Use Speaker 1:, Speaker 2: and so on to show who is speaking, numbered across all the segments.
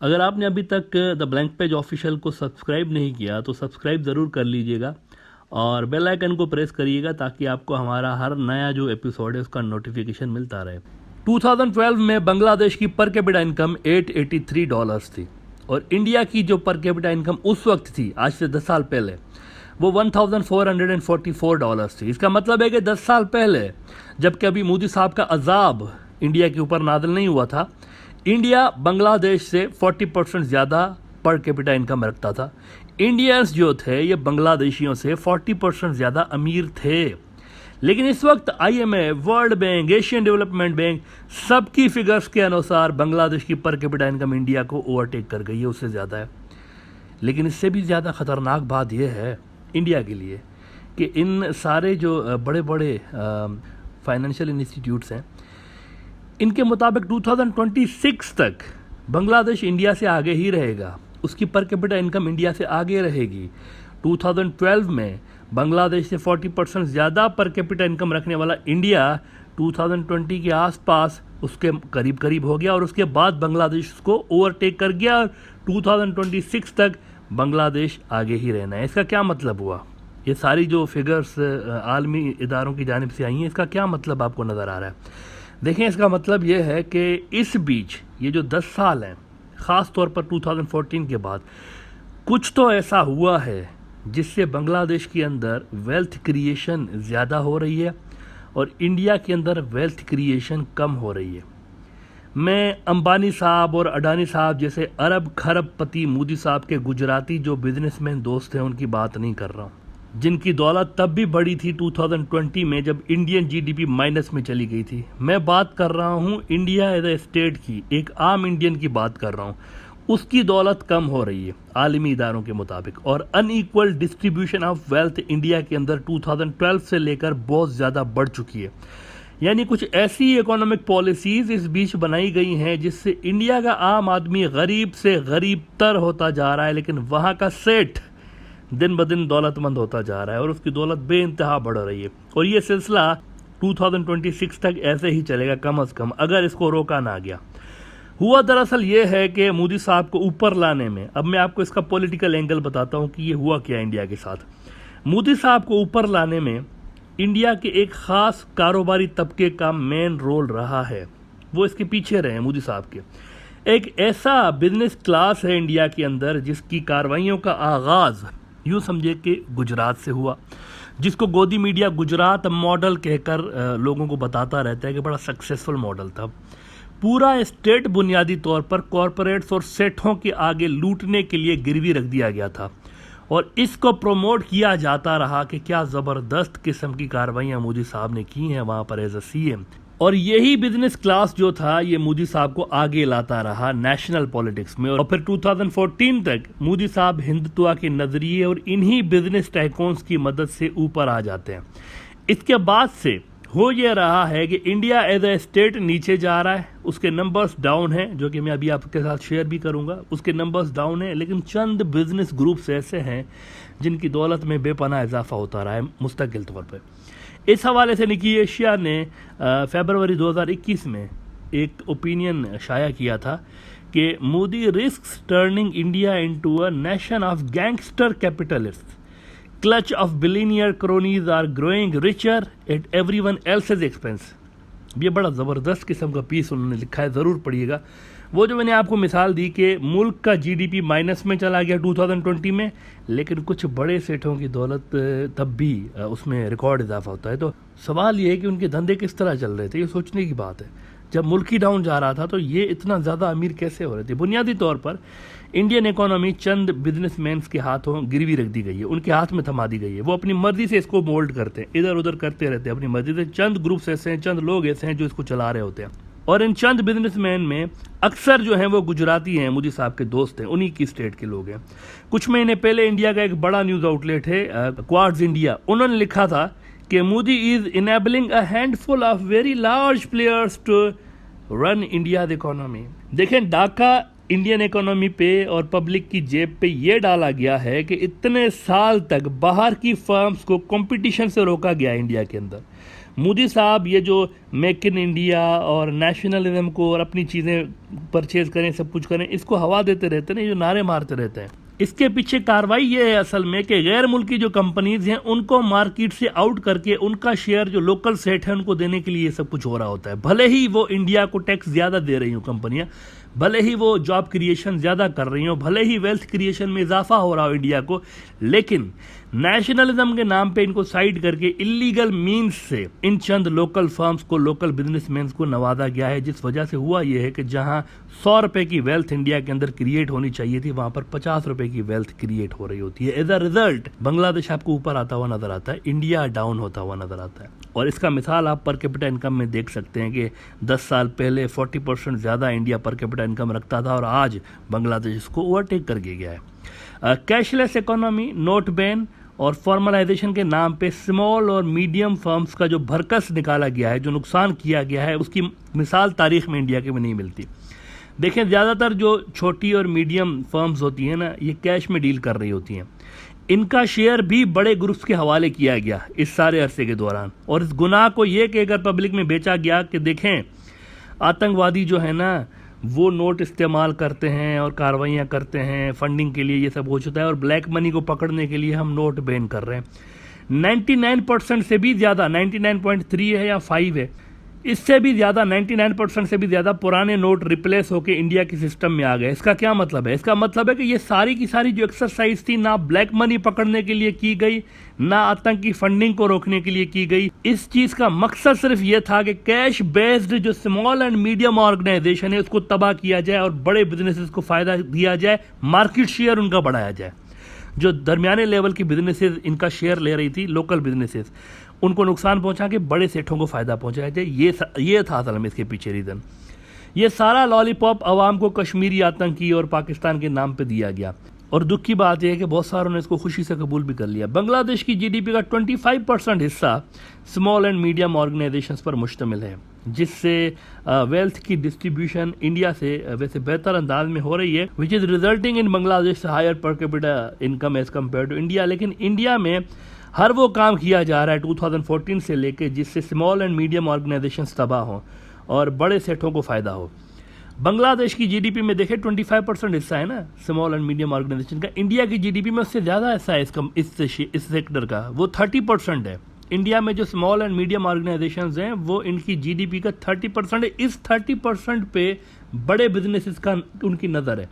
Speaker 1: अगर आपने अभी तक द ब्लैंक पेज ऑफिशियल को सब्सक्राइब नहीं किया तो सब्सक्राइब ज़रूर कर लीजिएगा और बेल आइकन को प्रेस करिएगा ताकि आपको हमारा हर नया जो एपिसोड है उसका नोटिफिकेशन मिलता रहे। 2012 में बांग्लादेश की पर कैपिटा इनकम $883 थी और इंडिया की जो पर कैपिटा इनकम उस वक्त थी, आज से 10 साल पहले, वो $1444 थी। इसका मतलब है कि 10 साल पहले, जबकि अभी मोदी साहब का अजाब इंडिया के ऊपर नादिल नहीं हुआ था, इंडिया बांग्लादेश से 40% ज़्यादा पर कैपिटा इनकम रखता था। इंडियंस जो थे ये बांग्लादेशियों से 40% ज़्यादा अमीर थे। लेकिन इस वक्त IMF, world bank, Asian development bank, सबकी फिगर्स के अनुसार बांग्लादेश की पर कैपिटा इनकम इंडिया को ओवरटेक कर गई है, उससे ज़्यादा है। लेकिन इससे भी ज़्यादा ख़तरनाक बात यह है इंडिया के लिए कि इन सारे जो बड़े बड़े फाइनेंशियल इंस्टीट्यूट्स हैं, इनके मुताबिक 2026 तक बांग्लादेश इंडिया से आगे ही रहेगा, उसकी पर कैपिटा इनकम इंडिया से आगे रहेगी। 2012 में बांग्लादेश से 40% ज़्यादा पर कैपिटा इनकम रखने वाला इंडिया 2020 के आसपास उसके करीब करीब हो गया और उसके बाद बांग्लादेश उसको ओवरटेक कर गया और 2026 तक बांग्लादेश आगे ही रहना है। इसका क्या मतलब हुआ? ये सारी जो फिगर्स आलमी इदारों की जानिब से आई हैं, इसका क्या मतलब आपको नज़र आ रहा है? देखें, इसका मतलब ये है कि इस बीच ये जो 10 साल हैं, ख़ास तौर पर 2014 के बाद, कुछ तो ऐसा हुआ है जिससे बांग्लादेश के अंदर वेल्थ क्रिएशन ज़्यादा हो रही है और इंडिया के अंदर वेल्थ क्रिएशन कम हो रही है। मैं अंबानी साहब और अडानी साहब जैसे अरब खरबपति मोदी साहब के गुजराती जो बिजनेसमैन दोस्त हैं उनकी बात नहीं कर रहा हूँ, जिनकी दौलत तब भी बढ़ी थी 2020 में जब इंडियन GDP माइनस में चली गई थी। मैं बात कर रहा हूँ इंडिया एज ए स्टेट की, एक आम इंडियन की बात कर रहा हूँ। उसकी दौलत कम हो रही है आलमी इदारों के मुताबिक और unequal distribution of wealth India के अंदर 2012 से लेकर बहुत ज़्यादा बढ़ चुकी है। यानी कुछ ऐसी इकोनॉमिक पॉलिसीज़ इस बीच बनाई गई हैं जिससे इंडिया का आम आदमी गरीब से गरीब तर होता जा रहा है, लेकिन वहाँ का सेठ दिन ब दिन दौलतमंद होता जा रहा है और उसकी दौलत बेइंतहा बढ़ रही है। और ये सिलसिला 2026 तक ऐसे ही चलेगा कम अज़ कम, अगर इसको रोका ना गया। हुआ दरअसल ये है कि मोदी साहब को ऊपर लाने में, अब मैं आपको इसका पॉलिटिकल एंगल बताता हूँ कि ये हुआ क्या इंडिया के साथ। मोदी साहब को ऊपर लाने में इंडिया के एक ख़ास कारोबारी तबके का मेन रोल रहा है, वो इसके पीछे रहे मोदी साहब के। एक ऐसा बिजनेस क्लास है इंडिया के अंदर जिसकी कार्रवाइयों का आगाज़ यूँ समझे कि गुजरात से हुआ, जिसको गोदी मीडिया गुजरात मॉडल कहकर लोगों को बताता रहता है कि बड़ा सक्सेसफुल मॉडल था। पूरा स्टेट बुनियादी तौर पर कॉरपोरेट्स और सेठों के आगे लूटने के लिए गिरवी रख दिया गया था और इसको प्रमोट किया जाता रहा कि क्या ज़बरदस्त किस्म की कार्रवाइयाँ मोदी साहब ने की हैं वहाँ पर एज अ CM। और यही बिजनेस क्लास जो था ये मोदी साहब को आगे लाता रहा नेशनल पॉलिटिक्स में और फिर 2014 तक मोदी साहब हिंदुत्व के नज़रिए और इन्हीं बिजनेस टाइकून्स की मदद से ऊपर आ जाते हैं। इसके बाद से हो ये रहा है कि इंडिया एज ए स्टेट नीचे जा रहा है, उसके नंबर्स डाउन हैं, जो कि मैं अभी आपके साथ शेयर भी करूंगा। उसके नंबर्स डाउन हैं, लेकिन चंद बिजनेस ग्रुप्स ऐसे हैं जिनकी दौलत में बेपनाह इजाफा होता रहा है मुस्तकिल तौर पर। इस हवाले से निकी एशिया ने फरवरी 2021 में एक ओपिनियन शाया किया था कि Modi risks turning India into a nation of gangster capitalist, clutch of billionaire cronies are growing richer at everyone else's expense. ये बड़ा ज़बरदस्त किस्म का पीस उन्होंने लिखा है, ज़रूर पढ़िएगा। वो जो मैंने आपको मिसाल दी कि मुल्क का GDP माइनस में चला गया 2020 में, लेकिन कुछ बड़े सेठों की दौलत तब भी उसमें रिकॉर्ड इजाफा होता है। तो सवाल ये है कि उनके धंधे किस तरह चल रहे थे, ये सोचने की बात है। जब मुल्क ही डाउन जा रहा था तो ये इतना ज़्यादा अमीर कैसे हो रहे थे? बुनियादी तौर पर इंडियन इकोनॉमी चंद बिजनेसमैन्स के हाथों गिरवी रख दी गई है, उनके हाथ में थमा दी गई है। वो अपनी मर्जी से इसको मोल्ड करते हैं, इधर उधर करते रहते हैं अपनी मर्जी से। चंद ग्रुप्स ऐसे हैं, चंद लोग ऐसे हैं जो इसको चला रहे होते हैं और इन चंद बिजनेसमैन में अक्सर जो हैं वो गुजराती हैं, मोदी साहब के दोस्त हैं, उन्हीं की स्टेट के लोग हैं। कुछ महीने पहले इंडिया का एक बड़ा न्यूज़ आउटलेट है क्वार्ट्ज इंडिया, उन्होंने लिखा था कि Modi is enabling a handful of very large players to run India the economy. देखें, डाका इंडियन इकोनॉमी पे और पब्लिक की जेब पे ये डाला गया है कि इतने साल तक बाहर की फर्म्स को कंपटीशन से रोका गया इंडिया के अंदर। मोदी साहब ये जो मेक इन इंडिया और नेशनलिज्म को और अपनी चीज़ें परचेज करें, सब कुछ करें, इसको हवा देते रहते हैं, जो नारे मारते रहते हैं। इसके पीछे कार्रवाई ये है असल में कि गैर मुल्की जो कंपनीज हैं उनको मार्केट से आउट करके उनका शेयर जो लोकल सेट है उनको देने के लिए ये सब कुछ हो रहा होता है। भले ही वो इंडिया को टैक्स ज़्यादा दे रही हो कंपनियां, भले ही वो जॉब क्रिएशन ज़्यादा कर रही हो, भले ही वेल्थ क्रिएशन में इजाफा हो रहा हो इंडिया को, लेकिन नेशनलिज्म के नाम पे इनको साइड करके इलीगल मीन्स से इन चंद लोकल फर्म्स को, लोकल बिजनेसमैन को नवाजा गया है। जिस वजह से हुआ यह है कि जहां 100 रुपए की वेल्थ इंडिया के अंदर क्रिएट होनी चाहिए थी, वहां पर 50 रुपए की वेल्थ क्रिएट हो रही होती है। एज अ रिजल्ट बांग्लादेश आपको ऊपर आता हुआ नजर आता है, इंडिया डाउन होता हुआ नजर आता है। और इसका मिसाल आप पर कैपिटा इनकम में देख सकते हैं कि 10 साल पहले 40% ज़्यादा इंडिया पर कैपिटा इनकम रखता था और आज बांग्लादेश इसको ओवरटेक करके गया है। कैशलेस इकोनॉमी, नोट बैन और फॉर्मलाइजेशन के नाम पे स्मॉल और मीडियम फर्म्स का जो भरकस निकाला गया है, जो नुकसान किया गया है, उसकी मिसाल तारीख में इंडिया के में नहीं मिलती। देखें, ज़्यादातर जो छोटी और मीडियम फर्म्स होती हैं ना, ये कैश में डील कर रही होती हैं। इनका शेयर भी बड़े ग्रुप्स के हवाले किया गया इस सारे अरसे के दौरान, और इस गुनाह को ये कहकर पब्लिक में बेचा गया कि देखें आतंकवादी जो है ना वो नोट इस्तेमाल करते हैं और कार्रवाइयाँ करते हैं फंडिंग के लिए, ये सब हो चुका है, और ब्लैक मनी को पकड़ने के लिए हम नोट बैन कर रहे हैं। 99% से भी ज़्यादा, 99.3 है या 5 है, इससे भी ज़्यादा 99% से भी ज़्यादा पुराने नोट रिप्लेस होकर इंडिया के सिस्टम में आ गए। इसका क्या मतलब है? इसका मतलब है कि ये सारी की सारी जो एक्सरसाइज थी ना ब्लैक मनी पकड़ने के लिए की गई, ना आतंकी फंडिंग को रोकने के लिए की गई। इस चीज़ का मकसद सिर्फ ये था कि कैश बेस्ड जो स्मॉल एंड मीडियम ऑर्गेनाइजेशन है उसको तबाह किया जाए और बड़े बिजनेसेस को फ़ायदा दिया जाए, मार्केट शेयर उनका बढ़ाया जाए। जो दरमियाने लेवल की बिजनेसेस इनका शेयर ले रही थी, लोकल बिजनेसेस, उनको नुकसान पहुंचा के बड़े सेठों को फ़ायदा पहुंचाया जाए। ये था असल में इसके पीछे रीज़न। ये सारा लॉलीपॉप आवाम को कश्मीरी आतंकी और पाकिस्तान के नाम पे दिया गया, और दुख की बात यह है कि बहुत सारों ने इसको खुशी से कबूल भी कर लिया। बांग्लादेश की जीडीपी का 25% हिस्सा स्मॉल एंड मीडियम ऑर्गेनाइजेशंस पर मुश्तमिल है, जिससे वेल्थ की डिस्ट्रीब्यूशन इंडिया से वैसे बेहतर अंदाज में हो रही है, which is resulting in Bangladesh higher per capita income as compare to India. लेकिन इंडिया में हर वो काम किया जा रहा है 2014 से लेके जिससे स्मॉल एंड मीडियम ऑर्गेनाइजेशंस तबाह हों और बड़े सेठों को फ़ायदा हो। बांग्लादेश की जीडीपी में देखें 25% हिस्सा है ना स्मॉल एंड मीडियम ऑर्गेनाइजेशन का, इंडिया की जीडीपी में उससे ज़्यादा हिस्सा है इस सेक्टर का, वो 30% है। इंडिया में जो स्मॉल एंड मीडियम ऑर्गेनाइजेशंस हैं वो इनकी जीडीपी का 30% है। इस 30% पे बड़े बिजनेसेस का उनकी नज़र है,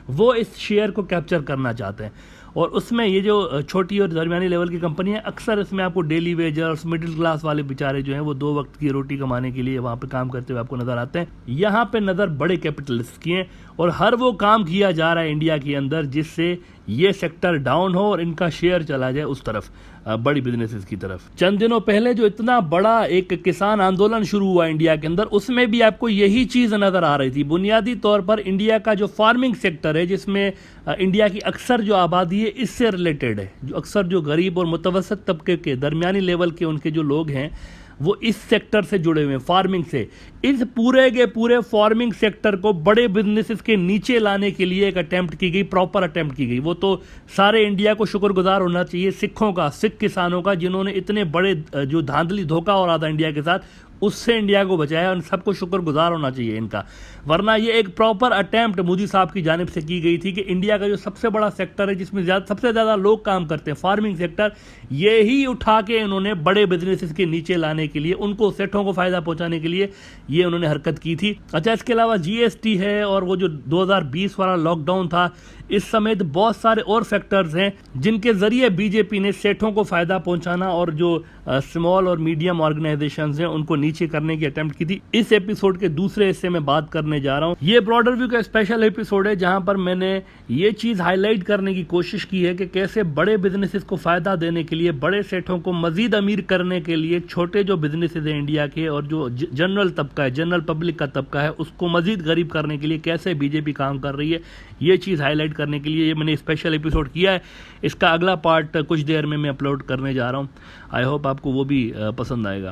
Speaker 1: वो इस शेयर को कैप्चर करना चाहते हैं। और उसमें ये जो छोटी और दरमियानी लेवल की कंपनी है, अक्सर इसमें आपको डेली वेजर्स, मिडिल क्लास वाले बेचारे जो हैं वो 2 वक्त की रोटी कमाने के लिए वहाँ पे काम करते हुए आपको नज़र आते हैं। यहाँ पे नज़र बड़े कैपिटलिस्ट की है और हर वो काम किया जा रहा है इंडिया के अंदर जिससे ये सेक्टर डाउन हो और इनका शेयर चला जाए उस तरफ, बड़ी बिजनेसेस की तरफ। चंद दिनों पहले जो इतना बड़ा एक किसान आंदोलन शुरू हुआ इंडिया के अंदर, उसमें भी आपको यही चीज़ नज़र आ रही थी। बुनियादी तौर पर इंडिया का जो फार्मिंग सेक्टर है, जिसमें इंडिया की अक्सर जो आबादी है इससे रिलेटेड है, जो अक्सर जो गरीब और मुतवसत तबके के दरमियानी लेवल के उनके जो लोग हैं वो इस सेक्टर से जुड़े हुए हैं, फार्मिंग से। इस पूरे के पूरे फार्मिंग सेक्टर को बड़े बिजनेसेस के नीचे लाने के लिए एक अटेम्प्ट की गई, प्रॉपर अटेम्प्ट की गई। वो तो सारे इंडिया को शुक्रगुजार होना चाहिए सिखों का, सिख किसानों का, जिन्होंने इतने बड़े जो धांधली धोखा हो रहा था इंडिया के साथ, उससे इंडिया को बचाया। उन सबको शुक्रगुजार होना चाहिए इनका, वरना ये एक प्रॉपर अटेम्प्ट मोदी साहब की जानिब से की गई थी कि इंडिया का जो सबसे बड़ा सेक्टर है जिसमें सबसे ज़्यादा लोग काम करते हैं, फार्मिंग सेक्टर, ये ही उठा के इन्होंने बड़े बिजनेसेस के नीचे लाने के लिए, उनको सेठों को फ़ायदा पहुंचाने के लिए ये उन्होंने हरकत की थी। अच्छा, इसके अलावा जीएसटी है और वो जो 2020 वाला लॉकडाउन था, इस समेत बहुत सारे और फैक्टर्स हैं जिनके ज़रिए बीजेपी ने सेठों को फ़ायदा पहुंचाना और जो स्मॉल और मीडियम ऑर्गेनाइजेशंस हैं उनको नीचे करने की अटेम्प्ट की थी। इस एपिसोड के दूसरे हिस्से में बात करने जा रहा हूं। ये ब्रॉडर व्यू का स्पेशल एपिसोड है जहां पर मैंने ये चीज़ हाईलाइट करने की कोशिश की है कि कैसे बड़े बिजनेसेस को फ़ायदा देने के लिए, बड़े सेठों को मज़ीद अमीर करने के लिए, छोटे जो बिजनेसेस हैं इंडिया के और जो जनरल तबका है, जनरल पब्लिक का तबका है, उसको मज़ीद गरीब करने के लिए कैसे बीजेपी काम कर रही है, ये चीज़ हाईलाइट करने के लिए ये मैंने स्पेशल एपिसोड किया है। इसका अगला पार्ट कुछ देर में मैं अपलोड करने जा रहा हूँ। आई होप आपको वो भी पसंद आएगा।